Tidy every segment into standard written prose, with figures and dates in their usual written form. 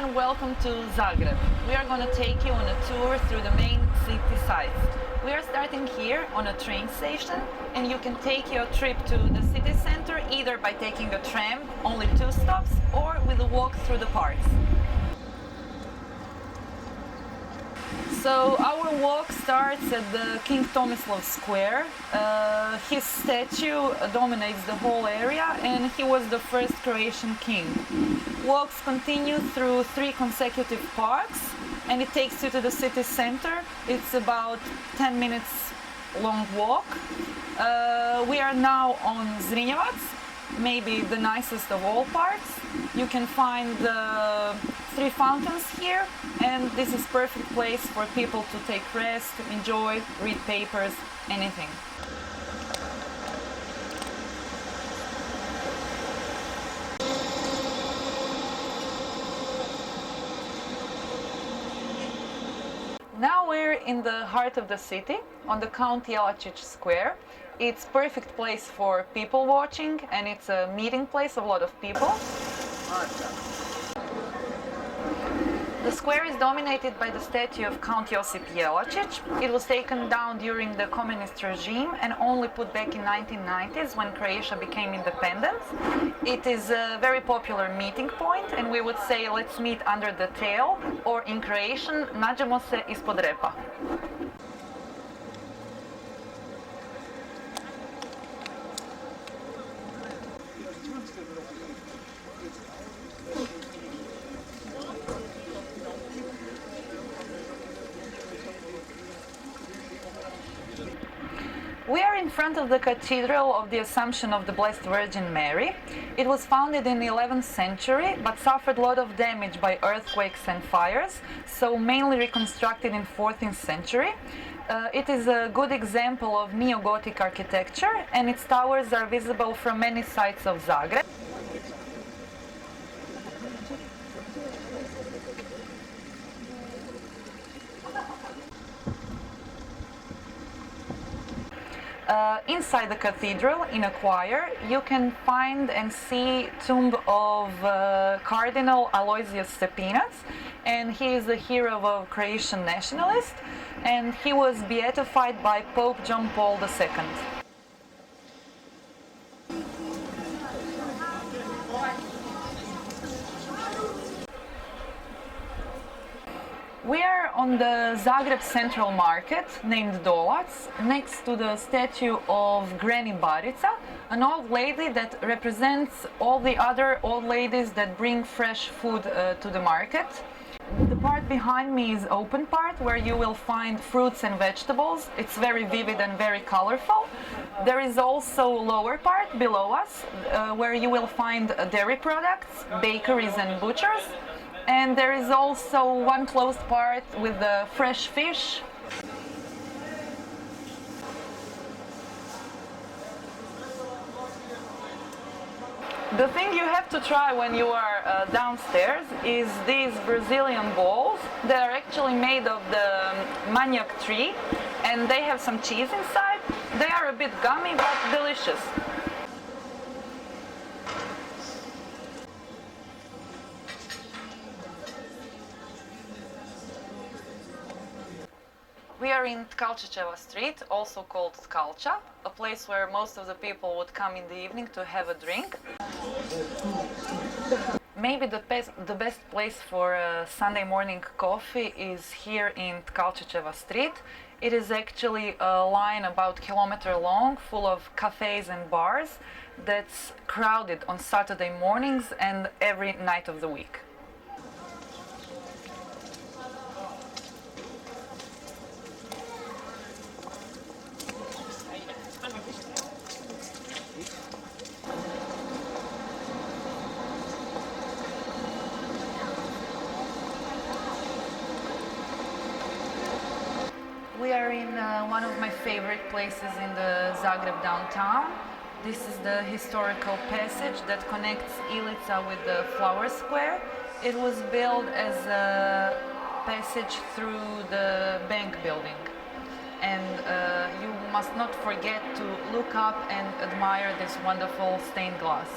everyone, welcome to Zagreb. We are going to take you on a tour through the main city sites. We are starting here on a train station, and you can take your trip to the city center either by taking a tram, only 2 stops, or with a walk through the parks. So our walk starts at the King Tomislav Square. His statue dominates the whole area, and he was the first Croatian king. Walks continue through 3 consecutive parks, and it takes you to the city center. It's about 10 minutes long walk. We are now on Zrinjevac, maybe the nicest of all parks. You can find the 3 fountains here, and this is perfect place for people to take rest, enjoy, read papers, anything. Now we're in the heart of the city, on the Count Jelačić Square. It's perfect place for people watching, and it's a meeting place of a lot of people. The square is dominated by the statue of Count Josipa Jelačić. It was taken down during the communist regime and only put back in 1990s when Croatia became independent. It is a very popular meeting point, and we would say let's meet under the tail, or in Croatian nađemo se ispod repa. We are in front of the Cathedral of the Assumption of the Blessed Virgin Mary. It was founded in the 11th century, but suffered a lot of damage by earthquakes and fires, so mainly reconstructed in 14th century. It is a good example of neo-Gothic architecture, and its towers are visible from many sites of Zagreb. Inside the cathedral, in a choir, you can find and see tomb of Cardinal Aloysius Stepinac, and he is a hero of Croatian nationalist, and he was beatified by Pope John Paul II. We are on the Zagreb Central Market, named Dolac, next to the statue of Granny Barica, an old lady that represents all the other old ladies that bring fresh food to the market. The part behind me is open part, where you will find fruits and vegetables. It's very vivid and very colorful. There is also lower part below us, where you will find dairy products, bakeries and butchers. And there is also one closed part with the fresh fish. The thing you have to try when you are downstairs is these Brazilian balls that are actually made of the manioc tree, and they have some cheese inside. They are a bit gummy but delicious. We are in Tkalčićeva Street, also called Tkalča, a place where most of the people would come in the evening to have a drink. Maybe the best place for a Sunday morning coffee is here in Tkalčićeva Street. It is actually a line about a kilometer long, full of cafes and bars that's crowded on Saturday mornings and every night of the week. We are in one of my favorite places in the Zagreb downtown. This is the historical passage that connects Ilica with the Flower Square. It was built as a passage through the bank building. And you must not forget to look up and admire this wonderful stained glass.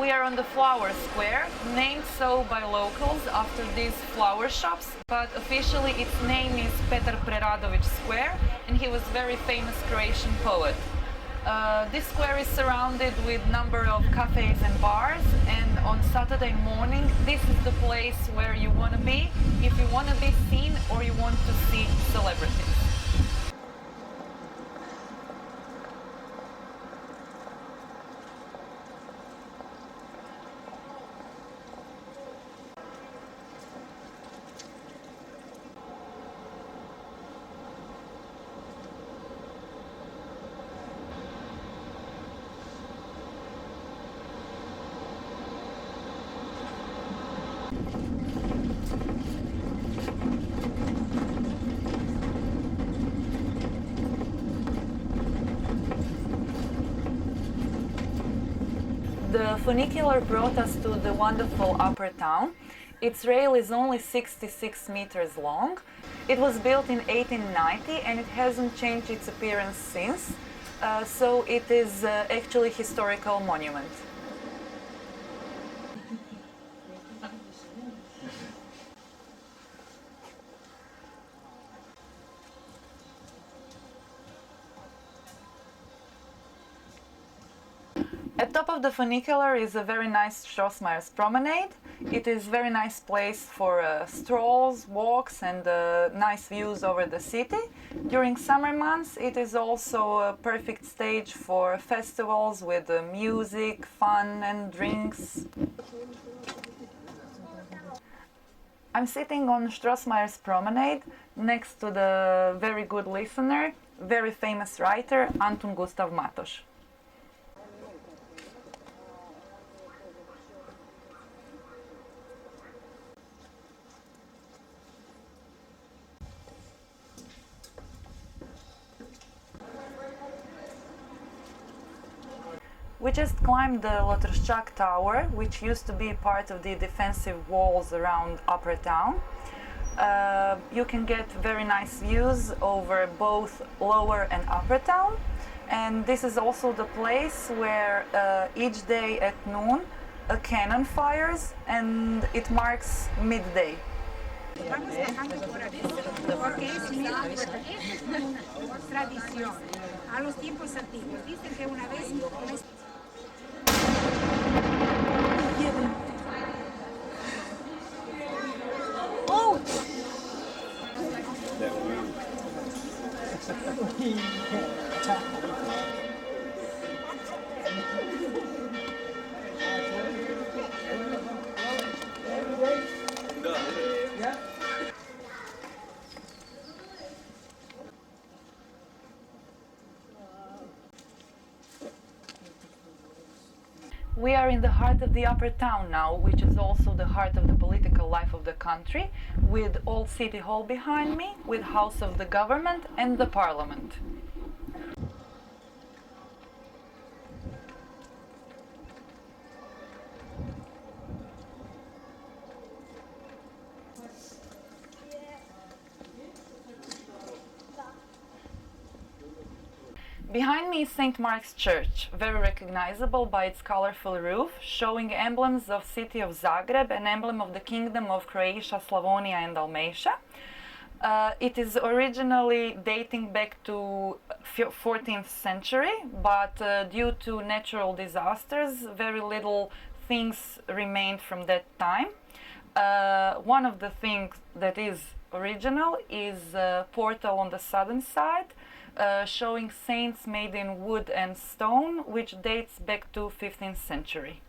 we are on the Flower Square, named so by locals after these flower shops, but officially its name is Petra Preradović Square, and he was a very famous Croatian poet. This square is surrounded with number of cafes and bars, and on Saturday morning this is the place where you want to be if you want to be seen or you want to see celebrities. The funicular brought us to the wonderful upper town. Its rail is only 66 meters long. It was built in 1890 and it hasn't changed its appearance since, so it is actually a historical monument. At top of the funicular is a very nice Strossmayer Promenade. It is a very nice place for strolls, walks and nice views over the city. During summer months it is also a perfect stage for festivals with music, fun and drinks. I'm sitting on Strossmayer Promenade next to the very good listener, very famous writer Antun Gustav Matoš. We just climbed the Lotrščak Tower, which used to be part of the defensive walls around Upper Town. You can get very nice views over both Lower and Upper Town. And this is also the place where each day at noon a cannon fires and it marks midday. Vamos bajando por aquí porque es tradición a los tiempos antiguos. Dicen que una vez ¡oh! We are in the heart of the Upper Town now, which is also the heart of the political life of the country, with Old City Hall behind me, with House of the Government and the Parliament. Behind me is St. Mark's Church, very recognizable by its colorful roof, showing emblems of city of Zagreb, an emblem of the Kingdom of Croatia, Slavonia and Dalmatia. It is originally dating back to 14th century, but due to natural disasters, very little things remained from that time. One of the things that is original is a portal on the southern side, showing saints made in wood and stone, which dates back to 15th century.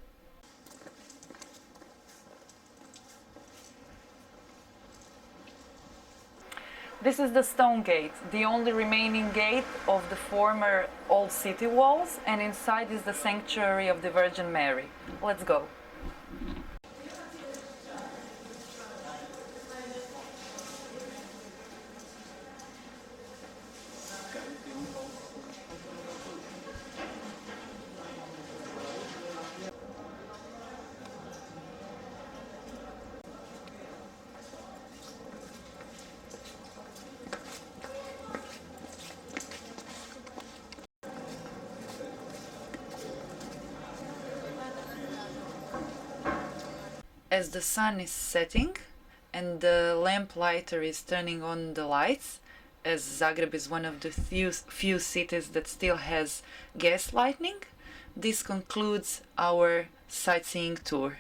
This is the stone gate, the only remaining gate of the former old city walls, and inside is the sanctuary of the Virgin Mary. Let's go. as the sun is setting and the lamplighter is turning on the lights, as Zagreb is one of the few cities that still has gas lighting, this concludes our sightseeing tour.